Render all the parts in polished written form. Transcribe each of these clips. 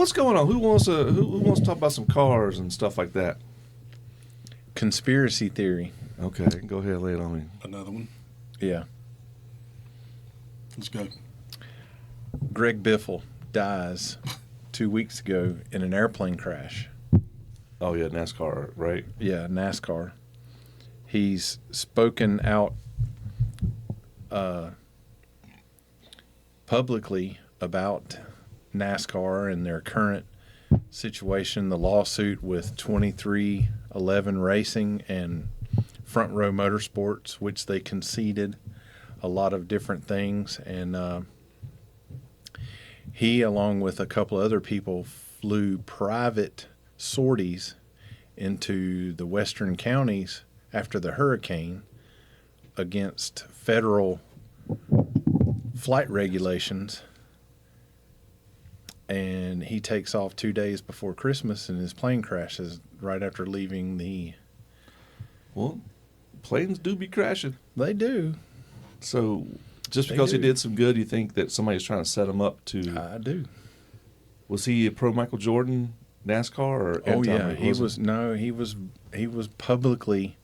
what's going on? Who wants to talk about some cars and stuff like that? Conspiracy theory. Okay, go ahead, lay it on me. Another one. Yeah. Let's go. Greg Biffle dies 2 weeks ago in an airplane crash. Oh yeah, NASCAR, right? Yeah, NASCAR. He's spoken out publicly about NASCAR and their current situation, the lawsuit with 2311 Racing and Front Row Motorsports, which they conceded a lot of different things. And he, along with a couple other people, flew private sorties into the western counties after the hurricane against federal flight regulations. And he takes off 2 days before Christmas, and his plane crashes right after leaving the... Well, planes do be crashing. They do. So just because he did some good, you think that somebody's trying to set him up to... I do. Was he a pro Michael Jordan NASCAR or Oh yeah, he was publicly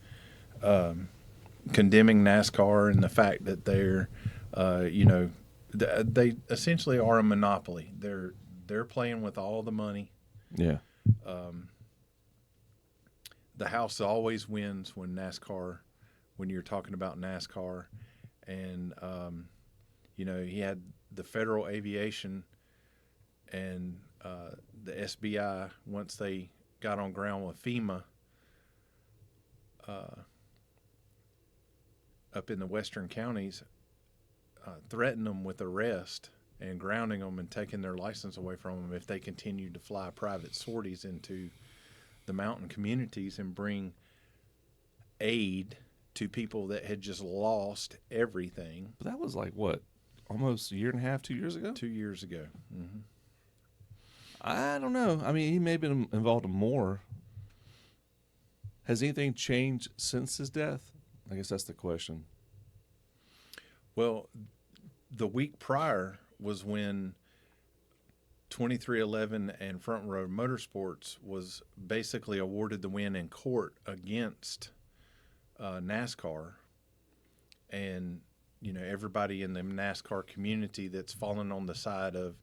condemning NASCAR and the fact that they're they essentially are a monopoly. They're playing with all the money. Yeah. The house always wins when you're talking about NASCAR, and he had the Federal Aviation and the SBI, once they got on ground with FEMA up in the western counties, threatened them with arrest and grounding them and taking their license away from them if they continued to fly private sorties into the mountain communities and bring aid to people that had just lost everything. But that was like, what, almost a year and a half, 2 years ago? 2 years ago. Mm-hmm. I don't know. I mean, he may have been involved in more. Has anything changed since his death? I guess that's the question. Well, the week prior was when 2311 and Front Row Motorsports was basically awarded the win in court against NASCAR. And, everybody in the NASCAR community that's fallen on the side of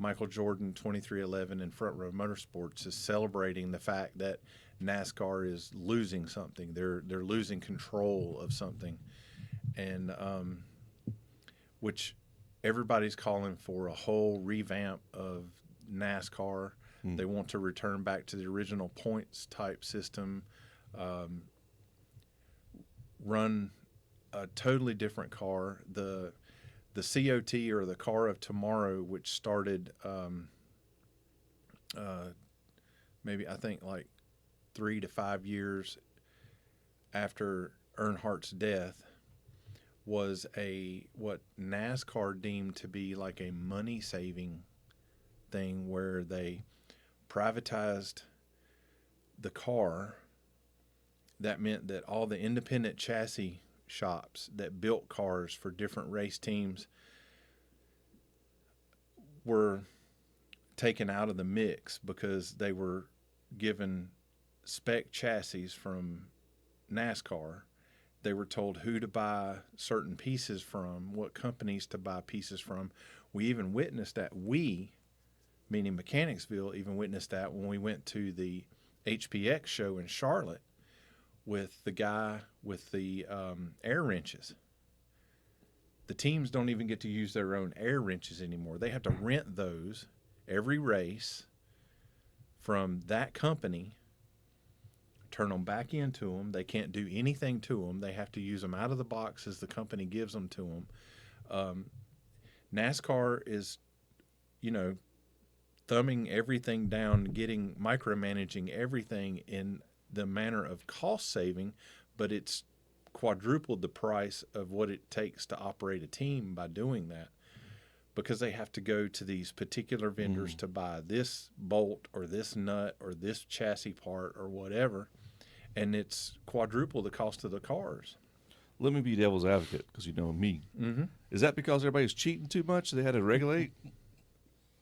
Michael Jordan, 2311, and Front Row Motorsports is celebrating the fact that NASCAR is losing something. They're losing control of something, and which everybody's calling for a whole revamp of NASCAR. They want to return back to the original points type system, run a totally different car. The COT, or the car of tomorrow, which started maybe I think like 3 to 5 years after Earnhardt's death, was what NASCAR deemed to be like a money-saving thing, where they privatized the car. That meant that all the independent chassis shops that built cars for different race teams were taken out of the mix because they were given spec chassis from NASCAR. They were told who to buy certain pieces from, what companies to buy pieces from. We even witnessed that. We, meaning Mechanicsville, even witnessed that when we went to the HPX show in Charlotte with the guy with the air wrenches. The teams don't even get to use their own air wrenches anymore. They have to rent those every race from that company, turn them back into them. They can't do anything to them. They have to use them out of the box as the company gives them to them. NASCAR is, thumbing everything down, micromanaging everything in the manner of cost saving, but it's quadrupled the price of what it takes to operate a team by doing that, because they have to go to these particular vendors to buy this bolt or this nut or this chassis part or whatever, and it's quadruple the cost of the cars. Let me be devil's advocate, because you know me. Mm-hmm. Is that because everybody's cheating too much, they had to regulate?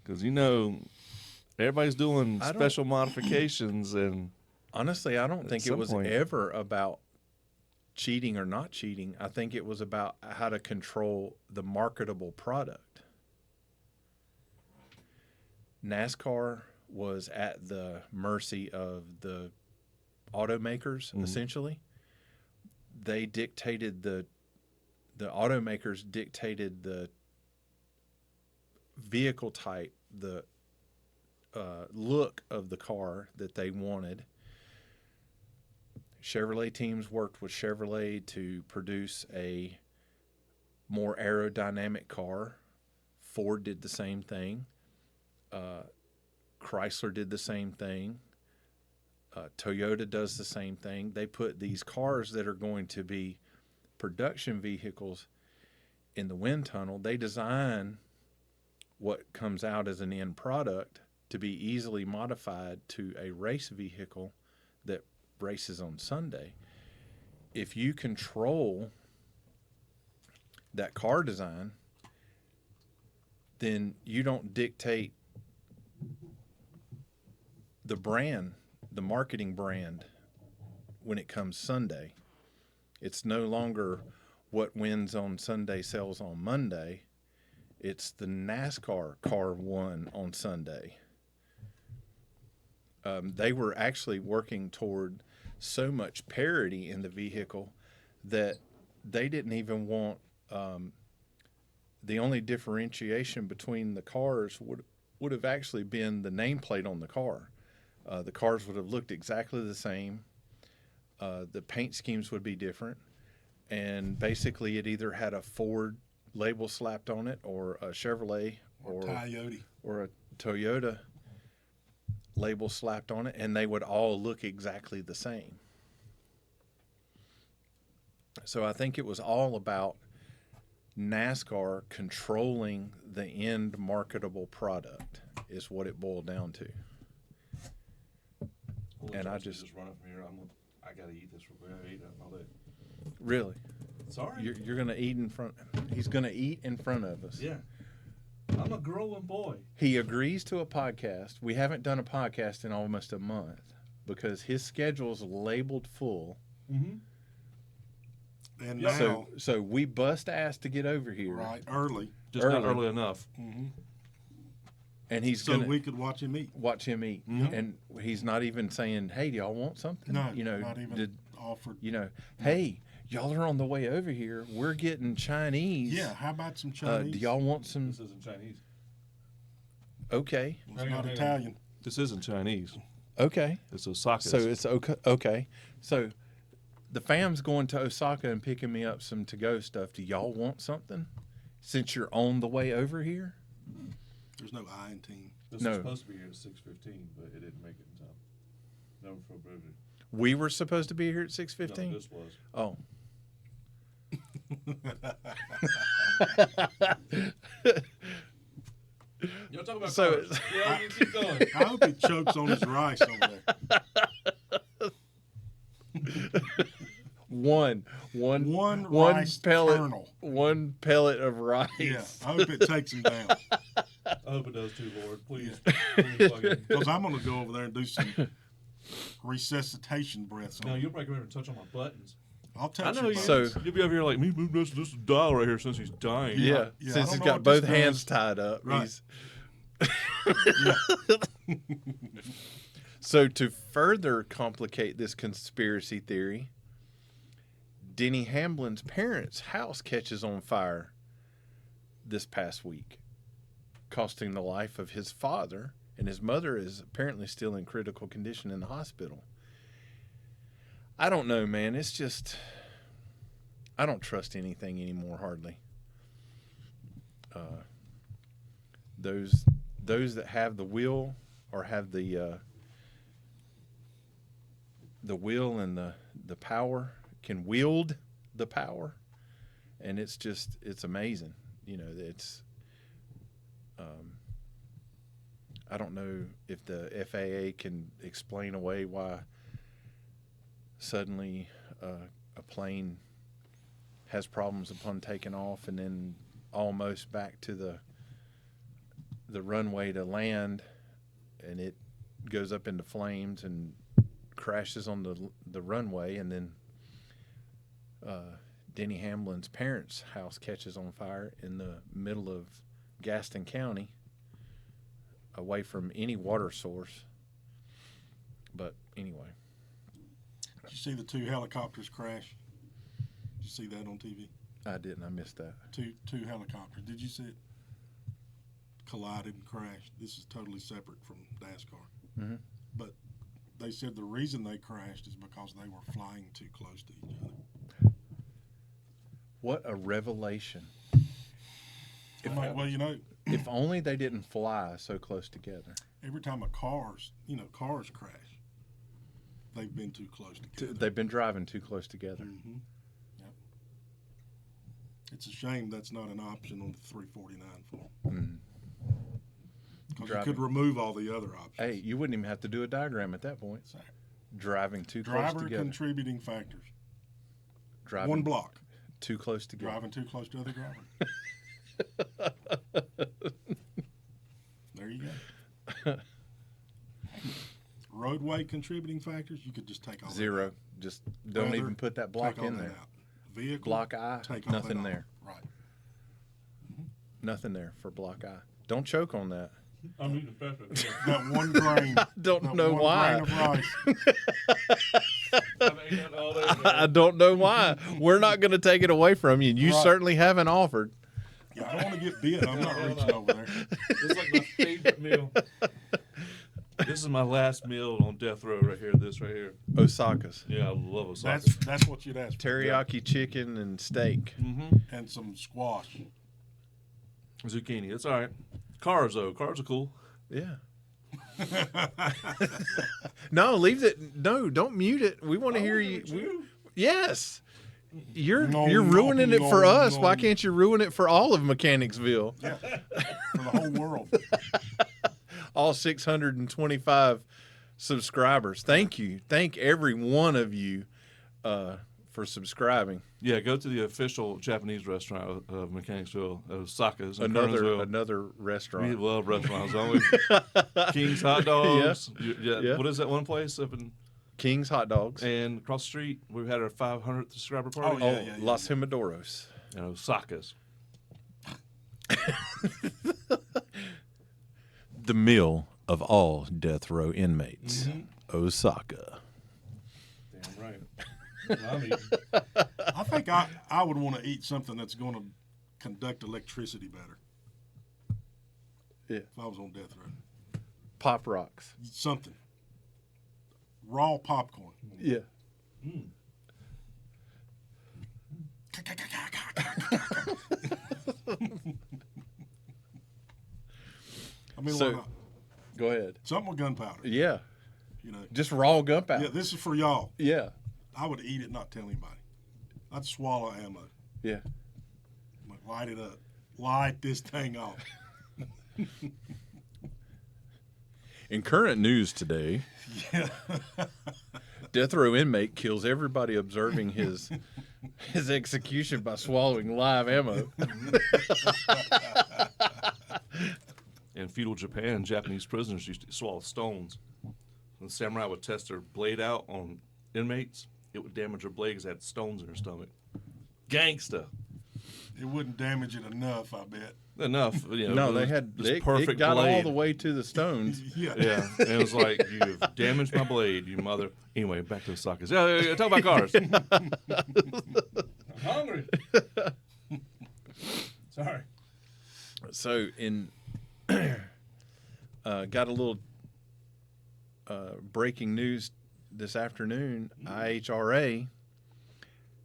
Because Everybody's doing I don't- special modifications, and Honestly, I don't At think it some was point. ever about cheating or not cheating. I think it was about how to control the marketable product. NASCAR was at the mercy of the automakers, essentially. They dictated the automakers dictated the vehicle type, the look of the car that they wanted. Chevrolet teams worked with Chevrolet to produce a more aerodynamic car. Ford did the same thing. Chrysler did the same thing. Toyota does the same thing. They put these cars that are going to be production vehicles in the wind tunnel. They design what comes out as an end product to be easily modified to a race vehicle that races on Sunday. If you control that car design, then you don't dictate the brand, the marketing brand, when it comes Sunday. It's no longer what wins on Sunday sells on Monday. It's the NASCAR car won on Sunday. They were actually working toward so much parity in the vehicle that they didn't even want the only differentiation between the cars would have actually been the nameplate on the car. The cars would have looked exactly the same. The paint schemes would be different. And basically it either had a Ford label slapped on it or a Chevrolet or a Toyota label slapped on it, and they would all look exactly the same. So I think it was all about NASCAR controlling the end marketable product is what it boiled down to. And I just run up from here. I gotta eat this real quick. I ate all day. Really, Sorry. you're gonna eat in front. He's gonna eat in front of us. Yeah. I'm a growing boy. He agrees to a podcast. We haven't done a podcast in almost a month because his schedule's labeled full. Mm-hmm. And Yeah. now, So we bust ass to get over here, right, early, Just not Early. early enough. and he's so gonna we could watch him eat. watch him eat, Mhm. and he's not even saying, "Hey, do y'all want something?" No, you know, not even offered. Hey, y'all are on the way over here. We're getting Chinese. Yeah, how about some Chinese? Do y'all want some? This isn't Chinese. Okay, It's Hang on, not hang on. Italian. This isn't Chinese. okay. It's Osaka. So it's okay. Okay, so the fam's going to Osaka and picking me up some to-go stuff. Do y'all want something? Since you're on the way over here. There's no I in team. this no. was supposed to be here at 6:15, but it didn't make it in time. Never for Bridget. We were supposed to be here at No, 6:15. this was. Oh. Y'all talking about So cars. Yeah, you keep going. I hope he chokes on his rice over there. One rice pellet, kernel. one pellet of rice. Yeah, I hope it takes him down. I hope it does too, Lord. Please. Please fucking- Because I'm going to go over there and do some resuscitation breaths. No, On you'll probably come over and touch on my buttons. I'll touch I know your you. buttons. So- You'll be over here like me. Move this dial right here since he's dying. Yeah, Yeah, I since don't he's know got what both this hands does. tied up. Right. He's Yeah. So to further complicate this conspiracy theory, Denny Hamblin's parents' house catches on fire this past week, costing the life of his father, and his mother is apparently still in critical condition in the hospital. I don't know, man. It's just, I don't trust anything anymore, hardly. Those that have the will or have the will and the power can wield the power, and it's amazing. You know, it's I don't know if the FAA can explain away why suddenly a plane has problems upon taking off and then almost back to the runway to land and it goes up into flames and crashes on the runway, and then Denny Hamlin's parents' house catches on fire in the middle of Gaston County, away from any water source. But anyway. Did you see the 2 helicopters crash? Did you see that on TV? I didn't. I missed that. Two helicopters. Did you see it? Collided and crashed. This is totally separate from NASCAR. Mm-hmm. But they said the reason they crashed is because they were flying too close to each other. What a revelation. Well, you know, If only they didn't fly so close together. every time cars crash, they've been too close together. They've been driving too close together. Mm-hmm. Yep. It's a shame that's not an option on the 349 form. Mm. Because you could remove all the other options. Hey, you wouldn't even have to do a diagram at that point. Exactly. Driving too close Driver together. contributing factors. Driving One block. too close together. Driving too close to other drivers. There you go. Roadway contributing factors, you could just take all Zero. that out. Just don't Weather, even put that block take all in that there. out. Vehicle, Block I, take all nothing that there. off. Right. Nothing there for block I. Don't choke on that. I'm eating pepper. That one grain. I don't that know one why. grain of rice. I've eaten it all day, man. I don't know why. We're not going to take it away from you. You Right. certainly haven't offered. Yeah, I don't want to get bit. I'm not reaching over there. It's like my favorite meal. This is my last meal on death row right here. This right here. Osaka's. Yeah, I love Osaka. That's what you'd ask for. Teriyaki chicken and steak. Mm-hmm. And some squash. Zucchini. It's all right. Cars though. Cars are cool. Yeah. No, leave it. No, don't mute it. We want to hear you. Yes. You're ruining it for us. Why can't you ruin it for all of Mechanicsville? Yeah, for the whole world. All 625 subscribers. Thank you. Thank every one of you for subscribing. Yeah, go to the official Japanese restaurant of Mechanicsville, Osaka's. Another We restaurant. love restaurants, don't we? King's Hot Dogs. Yeah. What is that one place up in King's Hot Dogs. and across the street? We had our 500th subscriber party. Oh, yeah. Los Jimadoros. And Osaka's. The meal of all death row inmates. Osaka. Damn right. I'm eating. I think I would want to eat something that's going to conduct electricity better. Yeah. If I was on death row. Pop rocks. Something. Raw popcorn. Yeah. I mean, So- why not? Go ahead. Something with gunpowder. Yeah. You know. Just raw gunpowder. Yeah, this is for y'all. Yeah. I would eat it, not tell anybody. I'd swallow ammo. Yeah. Like, light it up. Light this thing off. In current news today, Yeah. death row inmate kills everybody observing his execution by swallowing live ammo. In feudal Japan, Japanese prisoners used to swallow stones. When the samurai would test their blade out on inmates, it would damage their blade because it had stones in their stomach. Gangsta. It wouldn't damage it enough, I bet. Enough. You know, No, it they was had this it perfect got blade. all the way to the stones. Yeah. Yeah, and it was like, you've damaged my blade, you mother. Anyway, back to the Osaka's. Yeah, talk about cars. I'm hungry. Sorry. So in got a little breaking news this afternoon. IHRA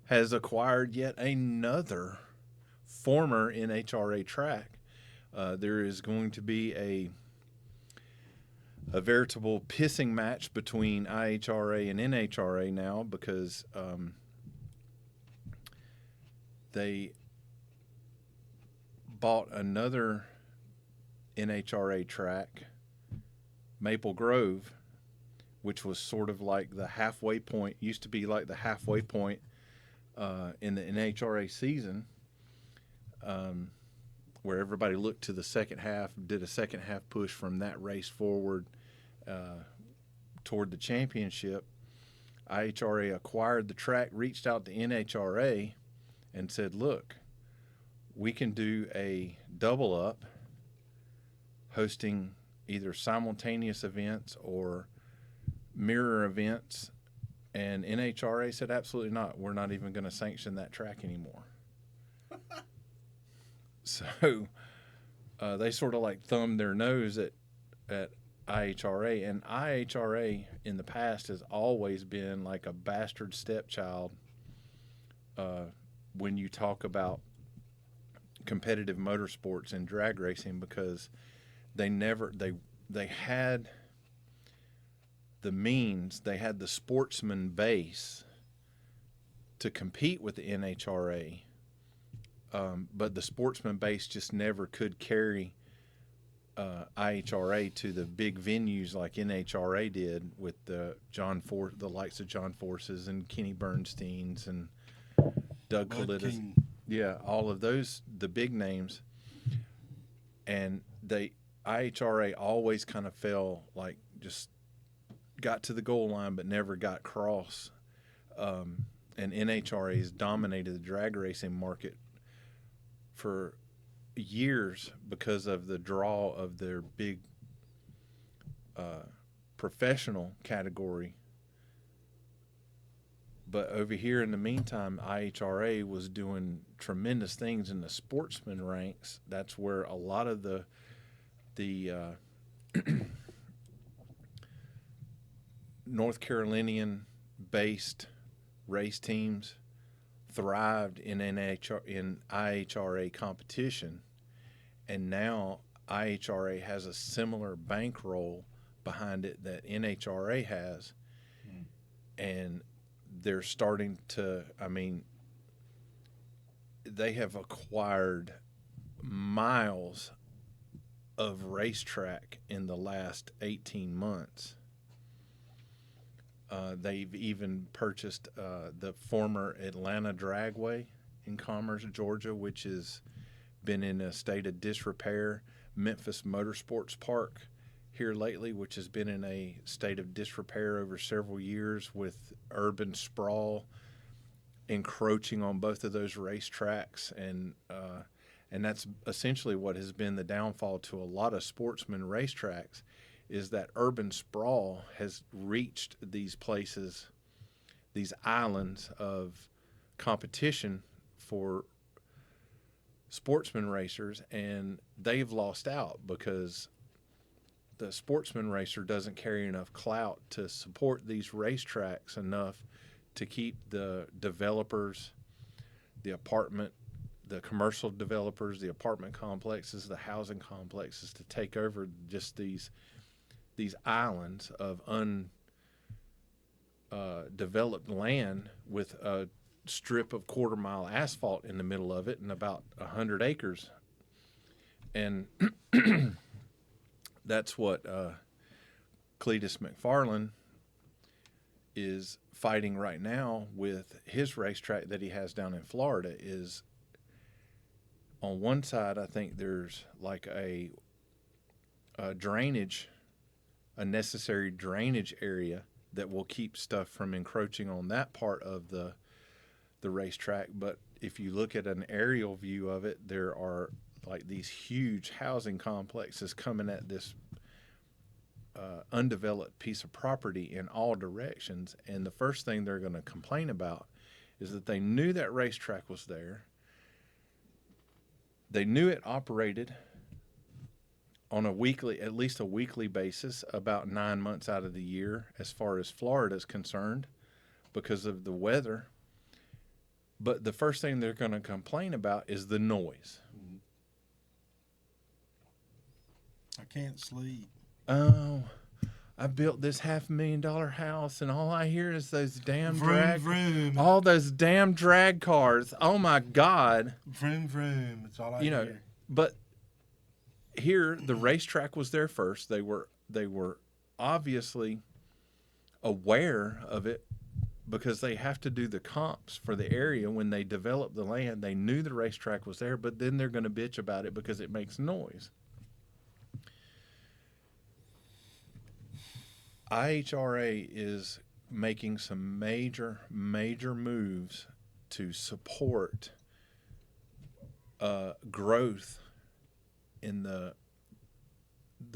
has acquired yet another former NHRA track. There is going to be a veritable pissing match between IHRA and NHRA now because they bought another NHRA track, Maple Grove, which was sort of like the halfway point, used to be like the halfway point in the NHRA season, where everybody looked to the second half, did a second half push from that race forward, toward the championship, IHRA acquired the track, reached out to NHRA, and said, look, we can do a double up, hosting either simultaneous events or mirror events. And NHRA said, absolutely not. We're not even going to sanction that track anymore. So they sort of like thumbed their nose at IHRA. And IHRA in the past has always been like a bastard stepchild when you talk about competitive motorsports and drag racing, because they had the means, they had the sportsman base to compete with the NHRA, but the sportsman base just never could carry IHRA to the big venues like NHRA did with the likes of John Forces and Kenny Bernstein's and Doug Bud Collitta's. King. Yeah, all of those, the big names. And IHRA always kind of fell, like, just got to the goal line but never got across. And NHRA has dominated the drag racing market for years because of the draw of their big professional category. But over here in the meantime, IHRA was doing tremendous things in the sportsman ranks. That's where a lot of the North Carolinian based race teams thrived in IHRA competition, and now IHRA has a similar bankroll behind it that NHRA has, and they're starting to, they have acquired miles of racetrack in the last 18 months. They've even purchased the former Atlanta Dragway in Commerce, Georgia, which has been in a state of disrepair. Memphis Motorsports Park here lately, which has been in a state of disrepair over several years with urban sprawl encroaching on both of those racetracks. And that's essentially what has been the downfall to a lot of sportsman racetracks, is that urban sprawl has reached these places, these islands of competition for sportsman racers, and they've lost out because the sportsman racer doesn't carry enough clout to support these racetracks enough to keep the developers, the commercial developers, the apartment complexes, the housing complexes to take over just these islands of undeveloped land with a strip of quarter-mile asphalt in the middle of it and about 100 acres. And that's what Cletus McFarland is fighting right now with his racetrack that he has down in Florida. Is on one side, I think there's like a necessary drainage area that will keep stuff from encroaching on that part of the racetrack. But if you look at an aerial view of it, there are like these huge housing complexes coming at this undeveloped piece of property in all directions. And the first thing they're going to complain about is that they knew that racetrack was there. They knew it operated on at least a weekly basis, about 9 months out of the year, as far as Florida is concerned, because of the weather. But the first thing they're going to complain about is the noise. I can't sleep. Oh, I built this $500,000 house, and all I hear is those damn Vroom. all those damn drag cars. Oh my God! Vroom, vroom. That's all I hear. But here the racetrack was there first. They were obviously aware of it because they have to do the comps for the area when they develop the land. They knew the racetrack was there, but then they're going to bitch about it because it makes noise. IHRA is making some major moves to support growth in the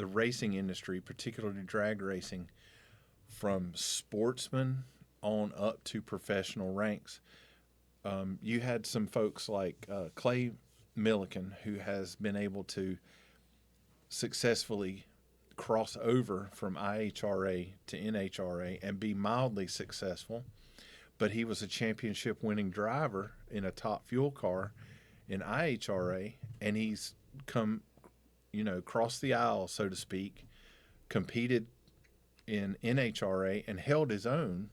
racing industry, particularly drag racing, from sportsmen on up to professional ranks. You had some folks like Clay Milliken, who has been able to successfully cross over from IHRA to NHRA and be mildly successful. But he was a championship winning driver in a top fuel car in IHRA, and he's come, crossed the aisle, so to speak, competed in NHRA and held his own.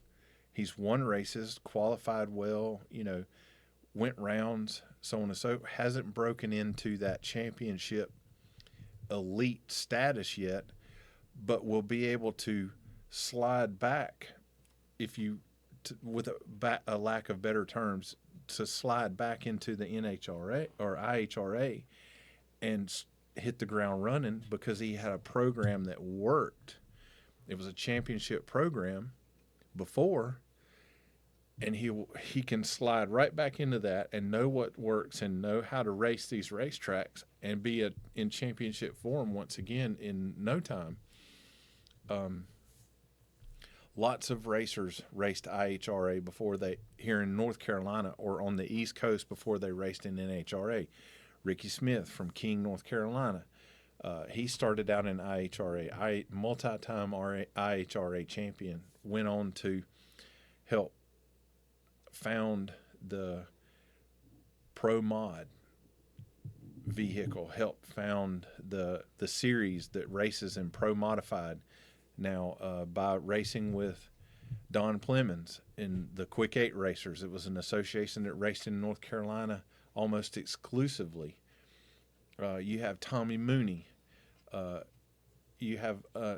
He's won races, qualified well, went rounds, so on and so forth. Hasn't broken into that championship elite status yet, but will be able to slide back, with a lack of better terms, to slide back into the NHRA or IHRA and hit the ground running because he had a program that worked. It was a championship program before, and he can slide right back into that and know what works and know how to race these racetracks and be in championship form once again in no time. Lots of racers raced IHRA before here in North Carolina or on the East Coast before they raced in NHRA. Ricky Smith from King, North Carolina. He started out in IHRA, multi-time IHRA champion, went on to help found the Pro Mod vehicle, helped found the series that races in Pro Modified now by racing with Don Plemons in the Quick 8 Racers. It was an association that raced in North Carolina almost exclusively. You have Tommy Mooney. You have a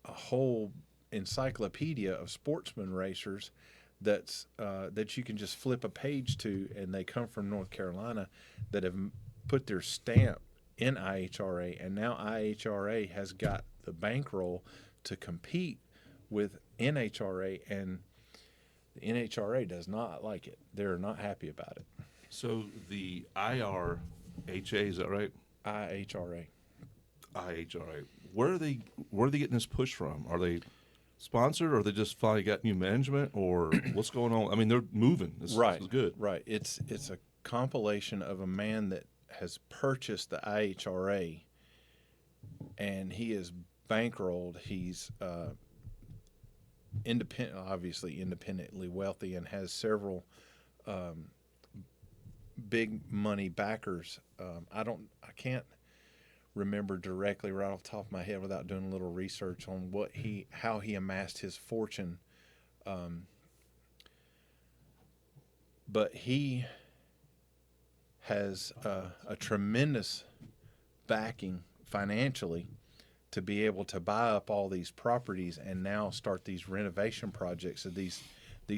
whole encyclopedia of sportsman racers that you can just flip a page to, and they come from North Carolina that have put their stamp in IHRA, and now IHRA has got the bankroll to compete with NHRA, and the NHRA does not like it. They're not happy about it. So the IRHA, is that right? IHRA. IHRA. Where are they getting this push from? Are they sponsored, or they just finally got new management, or what's going on? I mean, they're moving. This is good. Right. It's a compilation of a man that has purchased the IHRA, and he is bankrolled. He's independently wealthy, and has several big money backers. I can't remember directly right off the top of my head without doing a little research on how he amassed his fortune. But he has a tremendous backing financially to be able to buy up all these properties and now start these renovation projects of these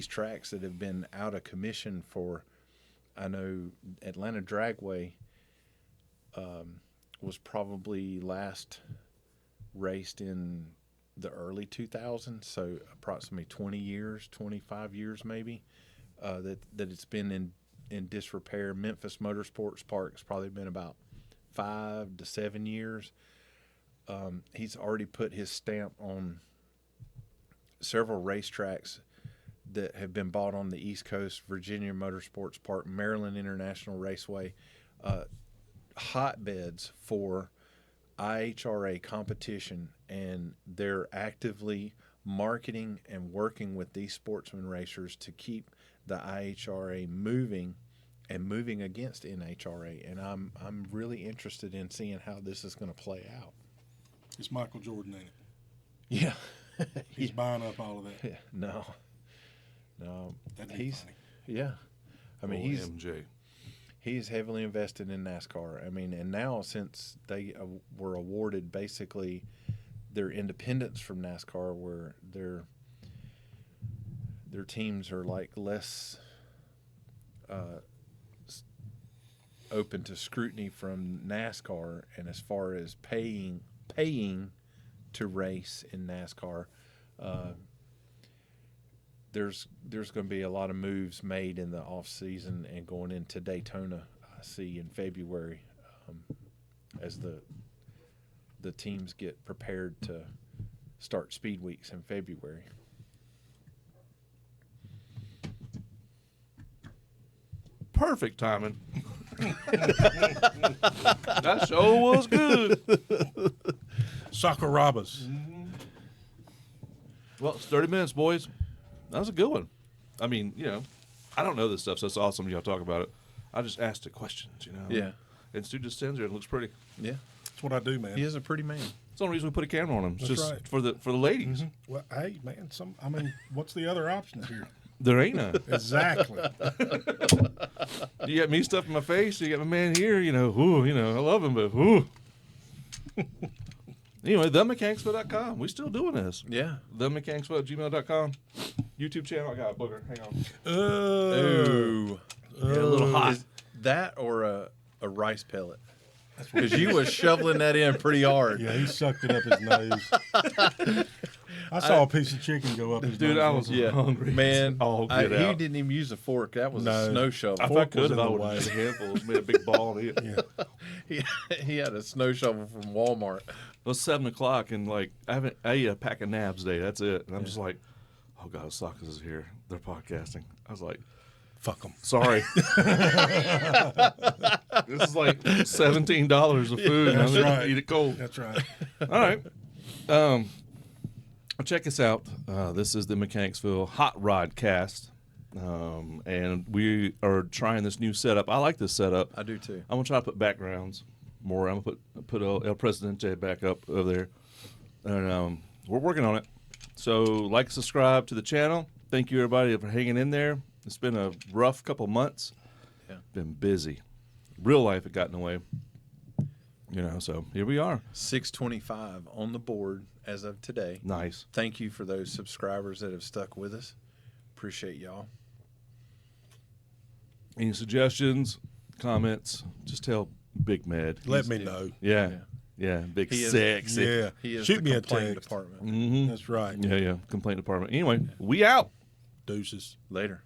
tracks that have been out of commission for, I know Atlanta Dragway was probably last raced in the early 2000s, so approximately 25 years maybe, that it's been in disrepair. Memphis Motorsports Park has probably been about 5 to 7 years. He's already put his stamp on several racetracks that have been bought on the East Coast: Virginia Motorsports Park, Maryland International Raceway, hotbeds for IHRA competition, and they're actively marketing and working with these sportsman racers to keep the IHRA moving and moving against NHRA. And I'm really interested in seeing how this is going to play out. It's Michael Jordan, ain't it? Yeah. He's buying up all of that. Yeah. No. That'd be funny. Yeah. I mean, MJ. he's heavily invested in NASCAR. I mean, and now since they were awarded basically their independence from NASCAR, where their teams are like less open to scrutiny from NASCAR, and as far as paying to race in NASCAR. There's going to be a lot of moves made in the off season and going into Daytona. I see in February, as the teams get prepared to start speed weeks in February. Perfect timing. That show was good. Sakurabas. Well, it's 30 minutes, boys. That was a good one. I mean, I don't know this stuff, so it's awesome y'all talk about it. I just asked the questions, Yeah. And Stu just stands there and looks pretty. Yeah. That's what I do, man. He is a pretty man. It's the only reason we put a camera on him. It's That's just right. for the ladies. Well, hey, man. What's the other options here? There ain't none. Exactly. You got me stuff in my face. You got my man here. I love him, but ooh. Anyway, theMechanicsville.com. We still doing this. Yeah. theMechanicsville@gmail.com. YouTube channel. I got a booger. Hang on. Ooh. Yeah, a little hot. Is that or a rice pellet? Because you was shoveling that in pretty hard. Yeah, he sucked it up his nose. I saw a piece of chicken go up his Dude, nose. I was hungry. Man, Oh, he get out. didn't even use a fork. That was No. a snow shovel. If I Fork could was have, in I the would way. have made a handful. Made a big ball and eat it. Yeah. He had a snow shovel from Walmart. It was 7 o'clock, and I ate a pack of nabs today. That's it. And I'm just like, oh God, Osaka's is here. They're podcasting. I was like, Fuck them. sorry. This is like $17 of food. and I'm That's gonna right. eat it cold. That's right. All right. Check us out. This is the Mechanicsville Hot Rodcast. And we are trying this new setup. I like this setup. I do too. I'm gonna try to put backgrounds more. I'm gonna put El Presidente back up over there, and we're working on it. So like, subscribe to the channel. Thank you everybody for hanging in there. It's been a rough couple months. Yeah. Been busy. Real life had gotten away. So here we are. 625 on the board as of today. Nice. Thank you for those subscribers that have stuck with us. Appreciate y'all. Any suggestions, comments? Just tell Big Med. Let me know. Yeah. Big He is- sexy. Yeah. He is Shoot the me a complaint text. department. Mm-hmm. That's right. Yeah. Complaint department. Anyway, we out. Deuces. Later.